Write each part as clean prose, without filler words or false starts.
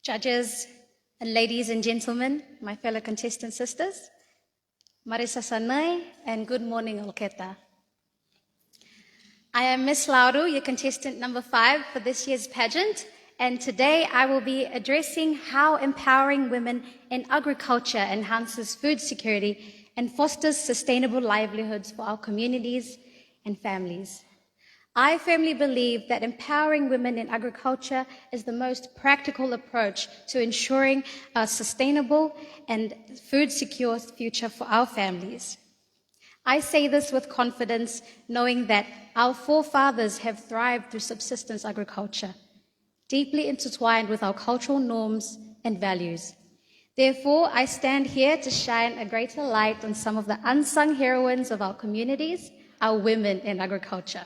judges, and ladies and gentlemen, my fellow contestant sisters, Marisa Sanai, and good morning, Olketa. I am Miss Lauru, your contestant number 5 for this year's pageant, and today I will be addressing how empowering women in agriculture enhances food security and fosters sustainable livelihoods for our communities and families. I firmly believe that empowering women in agriculture is the most practical approach to ensuring a sustainable and food-secure future for our families. I say this with confidence, knowing that our forefathers have thrived through subsistence agriculture, deeply intertwined with our cultural norms and values. Therefore, I stand here to shine a greater light on some of the unsung heroines of our communities, our women in agriculture.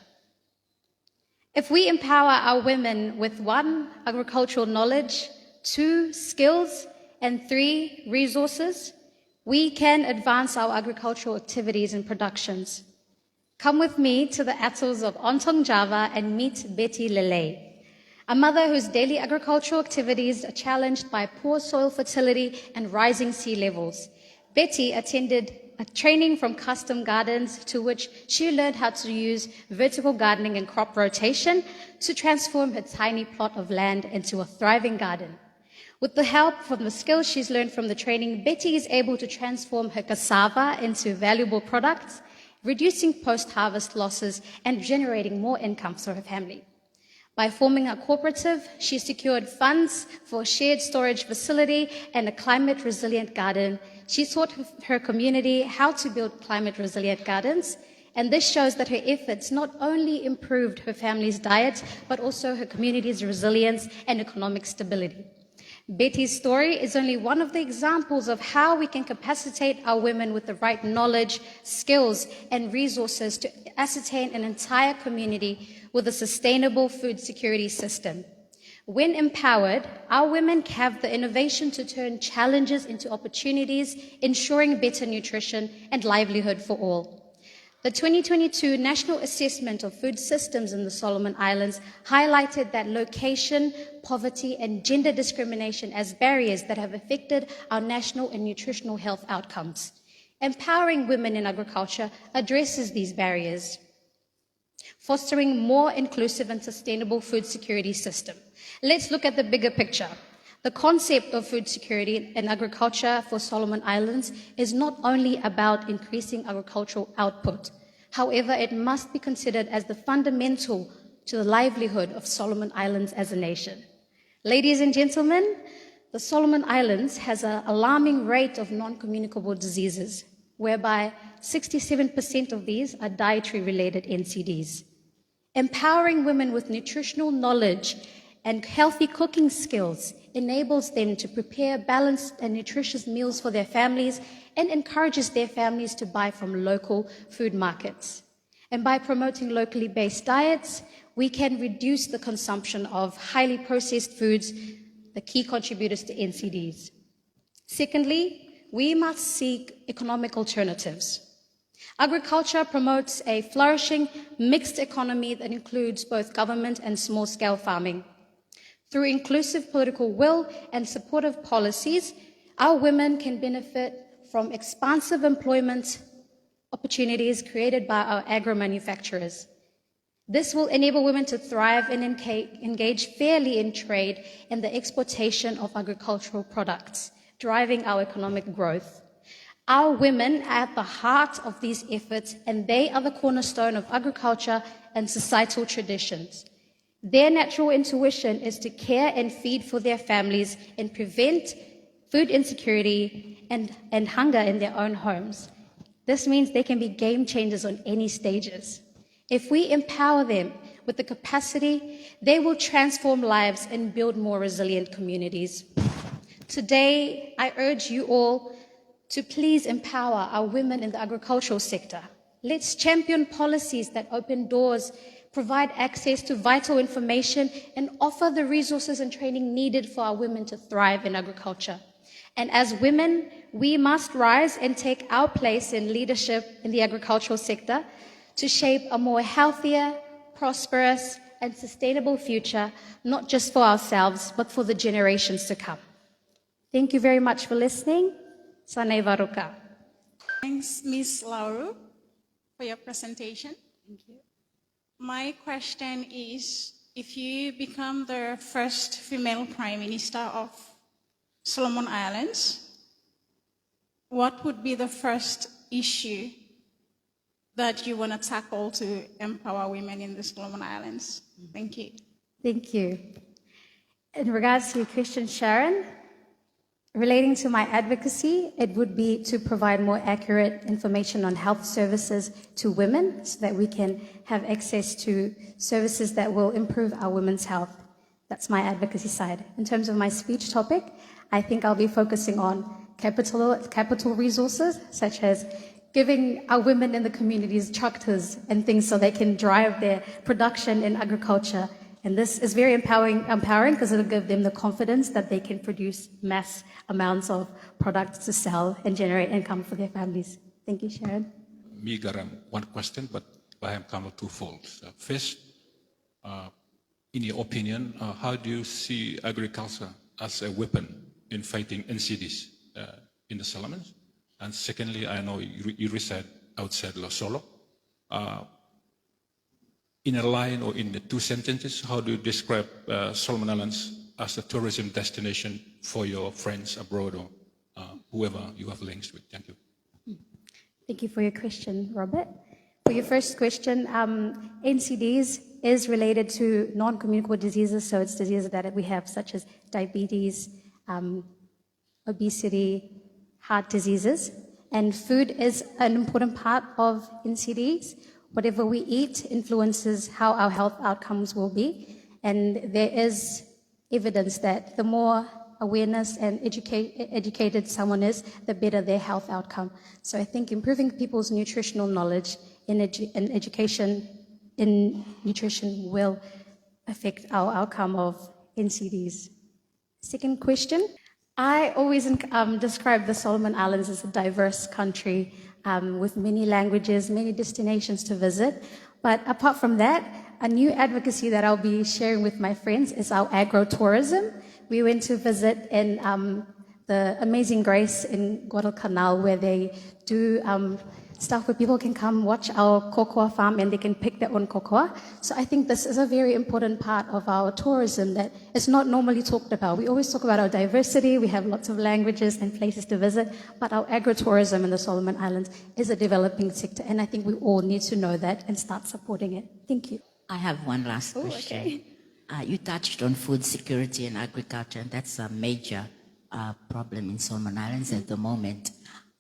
If we empower our women with 1, agricultural knowledge, 2, skills, and 3, resources, we can advance our agricultural activities and productions. Come with me to the atolls of Ontong Java and meet Betty Lele, a mother whose daily agricultural activities are challenged by poor soil fertility and rising sea levels. Betty attended a training from Custom Gardens, to which she learned how to use vertical gardening and crop rotation to transform her tiny plot of land into a thriving garden. With the help from the skills she's learned from the training, Betty is able to transform her cassava into valuable products, reducing post-harvest losses and generating more income for her family. By forming a cooperative, she secured funds for a shared storage facility and a climate-resilient garden. She taught her community how to build climate-resilient gardens, and this shows that her efforts not only improved her family's diet, but also her community's resilience and economic stability. Betty's story is only one of the examples of how we can capacitate our women with the right knowledge, skills, and resources to ascertain an entire community with a sustainable food security system. When empowered, our women have the innovation to turn challenges into opportunities, ensuring better nutrition and livelihood for all. The 2022 National Assessment of Food Systems in the Solomon Islands highlighted that location, poverty, and gender discrimination as barriers that have affected our national and nutritional health outcomes. Empowering women in agriculture addresses these barriers, fostering more inclusive and sustainable food security system. Let's look at the bigger picture. The concept of food security in agriculture for Solomon Islands is not only about increasing agricultural output. However, it must be considered as the fundamental to the livelihood of Solomon Islands as a nation. Ladies and gentlemen, the Solomon Islands has an alarming rate of non-communicable diseases, whereby 67% of these are dietary-related NCDs. Empowering women with nutritional knowledge and healthy cooking skills enables them to prepare balanced and nutritious meals for their families and encourages their families to buy from local food markets. And by promoting locally based diets, we can reduce the consumption of highly processed foods, the key contributors to NCDs. Secondly, we must seek economic alternatives. Agriculture promotes a flourishing mixed economy that includes both government and small-scale farming. Through inclusive political will and supportive policies, our women can benefit from expansive employment opportunities created by our agro-manufacturers. This will enable women to thrive and engage fairly in trade and the exportation of agricultural products, driving our economic growth. Our women are at the heart of these efforts, and they are the cornerstone of agriculture and societal traditions. Their natural intuition is to care and feed for their families and prevent food insecurity and hunger in their own homes. This means they can be game changers on any stages. If we empower them with the capacity, they will transform lives and build more resilient communities. Today, I urge you all to please empower our women in the agricultural sector. Let's champion policies that open doors, provide access to vital information, and offer the resources and training needed for our women to thrive in agriculture. And as women, we must rise and take our place in leadership in the agricultural sector to shape a more healthier, prosperous, and sustainable future, not just for ourselves, but for the generations to come. Thank you very much for listening. Sanai Varuka. Thanks, Ms. Lauru, for your presentation. Thank you. My question is, if you become the first female Prime Minister of Solomon Islands, what would be the first issue that you want to tackle to empower women in the Solomon Islands? Thank you. Thank you. In regards to your question, Sharon, relating to my advocacy, it would be to provide more accurate information on health services to women so that we can have access to services that will improve our women's health. That's my advocacy side. In terms of my speech topic, I think I'll be focusing on capital resources, such as giving our women in the communities tractors and things so they can drive their production in agriculture. And this is very empowering because it'll give them the confidence that they can produce mass amounts of products to sell and generate income for their families. Thank you, Sharon. Me, Garam, one question, but I am kind of twofold. First, in your opinion, how do you see agriculture as a weapon in fighting NCDs in the Solomons? And secondly, I know you reside outside Losolo. In a line or in the two sentences, how do you describe Solomon Islands as a tourism destination for your friends abroad or whoever you have links with? Thank you. Thank you for your question, Robert. For your first question, NCDs is related to non-communicable diseases, so it's diseases that we have such as diabetes, obesity, heart diseases, and food is an important part of NCDs. Whatever we eat influences how our health outcomes will be, and there is evidence that the more awareness and educated someone is, the better their health outcome. So I think improving people's nutritional knowledge in education in nutrition will affect our outcome of NCDs. Second question. I always describe the Solomon Islands as a diverse country with many languages, many destinations to visit. But apart from that, a new advocacy that I'll be sharing with my friends is our agro-tourism. We went to visit in the Amazing Grace in Guadalcanal, where they do stuff where people can come watch our cocoa farm and they can pick their own cocoa. So I think this is a very important part of our tourism that is not normally talked about. We always talk about our diversity, we have lots of languages and places to visit, but our agro-tourism in the Solomon Islands is a developing sector, and I think we all need to know that and start supporting it. Thank you. I have one last question. Okay. You touched on food security and agriculture, and that's a major problem in Solomon Islands at the moment.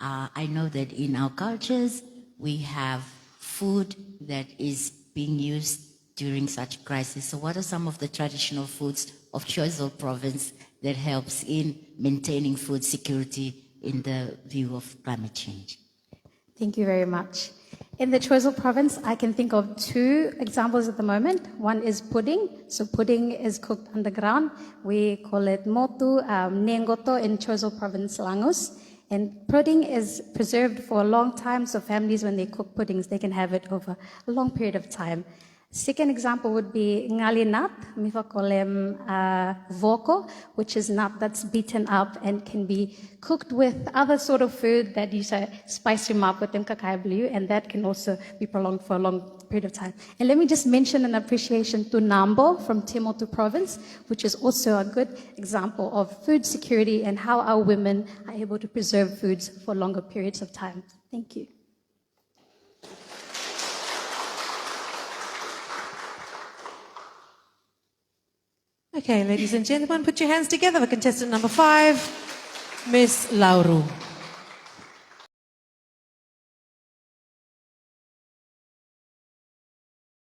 I know that in our cultures, we have food that is being used during such crises. So what are some of the traditional foods of Choiseul province that helps in maintaining food security in the view of climate change? Thank you very much. In the Choiseul province, I can think of two examples at the moment. One is pudding. So pudding is cooked underground. We call it motu, nengoto in Choiseul province, Langus. And pudding is preserved for a long time, so families, when they cook puddings, they can have it over a long period of time. Second example would be ngali nut, mifakolem voko, which is nut that's beaten up and can be cooked with other sort of food that you say spice them up with them kakai blue, and that can also be prolonged for a long period of time. And let me just mention an appreciation to Nambo from Temotu province, which is also a good example of food security and how our women are able to preserve foods for longer periods of time. Thank you. Okay, ladies and gentlemen, put your hands together for contestant number 5, Miss Lauru.